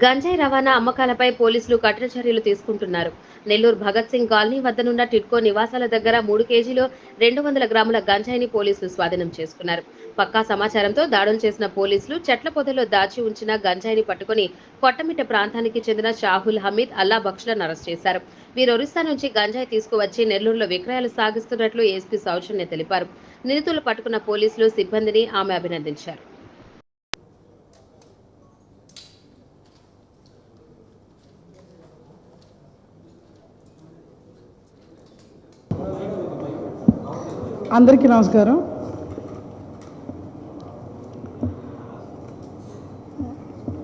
గంజాయి రవాణా అమ్మకాలపై పోలీసులు కఠిన చర్యలు తీసుకుంటున్నారు. నెల్లూరు భగత్ సింగ్ కాలనీ వద్దనున్న టిడ్కో నివాసాల దగ్గర 3 కేజీలు 200 గ్రాముల గంజాయిని పోలీసులు స్వాధీనం చేసుకున్నారు. పక్కా సమాచారంతో దాడులు చేసిన పోలీసులు చెట్ల పొదల్లో దాచి ఉంచిన గంజాయిని పట్టుకుని కొట్టమిట్ట ప్రాంతానికి చెందిన షాహుల్ హమీద్ అల్లా బక్షలను అరెస్ట్ చేశారు. వీరు ఒరిస్సా నుంచి గంజాయి తీసుకువచ్చి నెల్లూరులో విక్రయాలు సాగిస్తున్నట్లు ఏఎస్పీ సౌజన్య తెలిపారు. నిందితులు పట్టుకున్న పోలీసులు సిబ్బందిని ఆమె అభినందించారు. అందరికీ నమస్కారం.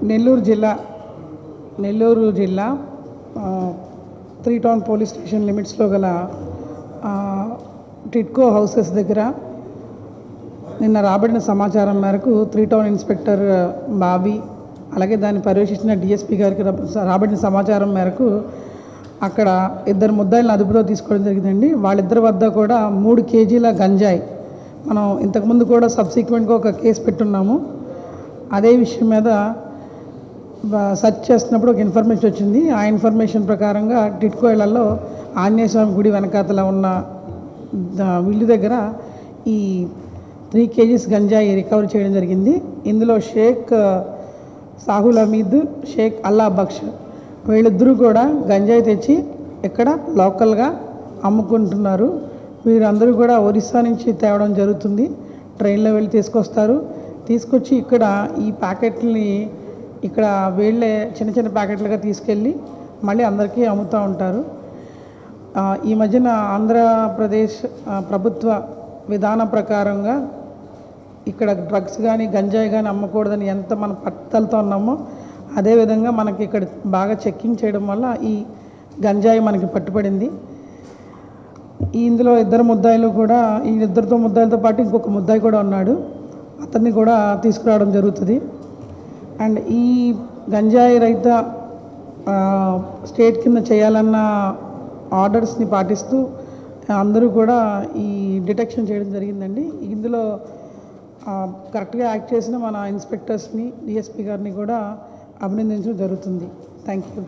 నెల్లూరు జిల్లా 3 టౌన్ పోలీస్ స్టేషన్ లిమిట్స్లో గల టిడ్కో హౌసెస్ దగ్గర నిన్న రాబడిన సమాచారం మేరకు 3 టౌన్ ఇన్స్పెక్టర్ బాబీ అలాగే దాన్ని పర్యవేక్షించిన డిఎస్పీ గారికి రాబడిన సమాచారం మేరకు అక్కడ 2 ముద్దాయిలను అదుపులో తీసుకోవడం జరిగిందండి. వాళ్ళిద్దరి వద్ద కూడా 3 కేజీల గంజాయి, మనం ఇంతకుముందు కూడా సబ్సిక్వెంట్గా ఒక కేసు పెట్టున్నాము. అదే విషయం మీద సెర్చ్ చేస్తున్నప్పుడు ఒక ఇన్ఫర్మేషన్ వచ్చింది. ఆ ఇన్ఫర్మేషన్ ప్రకారంగా టిడ్కో ఇళ్లలో ఆంజనేయ స్వామి గుడి వెనకాతల ఉన్న ఇల్లు దగ్గర ఈ 3 కేజీస్ గంజాయి రికవర్ చేయడం జరిగింది. ఇందులో షేక్ సాహుల్ హమీద్, షేక్ అల్లా బక్ష్ వీళ్ళిద్దరూ కూడా గంజాయి తెచ్చి ఇక్కడ లోకల్గా అమ్ముకుంటున్నారు. వీరందరూ కూడా ఒరిస్సా నుంచి తేవడం జరుగుతుంది. ట్రైన్లో వెళ్ళి తీసుకొచ్చి ఇక్కడ ఈ ప్యాకెట్ని ఇక్కడ వీళ్ళే చిన్న చిన్న ప్యాకెట్లుగా తీసుకెళ్ళి మళ్ళీ అందరికీ అమ్ముతూ ఉంటారు. ఈ మధ్యన ఆంధ్రప్రదేశ్ ప్రభుత్వ విధానం ప్రకారంగా ఇక్కడ డ్రగ్స్ కానీ గంజాయి కానీ అమ్మకూడదని ఎంత మనం పట్టుదలతో ఉన్నామో అదేవిధంగా మనకి ఇక్కడ బాగా చెక్కింగ్ చేయడం వల్ల ఈ గంజాయి మనకి పట్టుబడింది. ఇందులో 2 ముద్దాయిలు కూడా, ఈ 2 ముద్దాయిలతో పాటు ఇంకొక ముద్దాయి కూడా ఉన్నాడు. అతన్ని కూడా తీసుకురావడం జరుగుతుంది. అండ్ ఈ గంజాయి రహిత స్టేట్ కింద చేయాలన్న ఆర్డర్స్ని పాటిస్తూ అందరూ కూడా ఈ డిటెక్షన్ చేయడం జరిగిందండి. ఇందులో కరెక్ట్గా యాక్ట్ చేసిన మన ఇన్స్పెక్టర్స్ని, డిఎస్పీ గారిని కూడా అభినందించడం జరుగుతుంది. Thank you.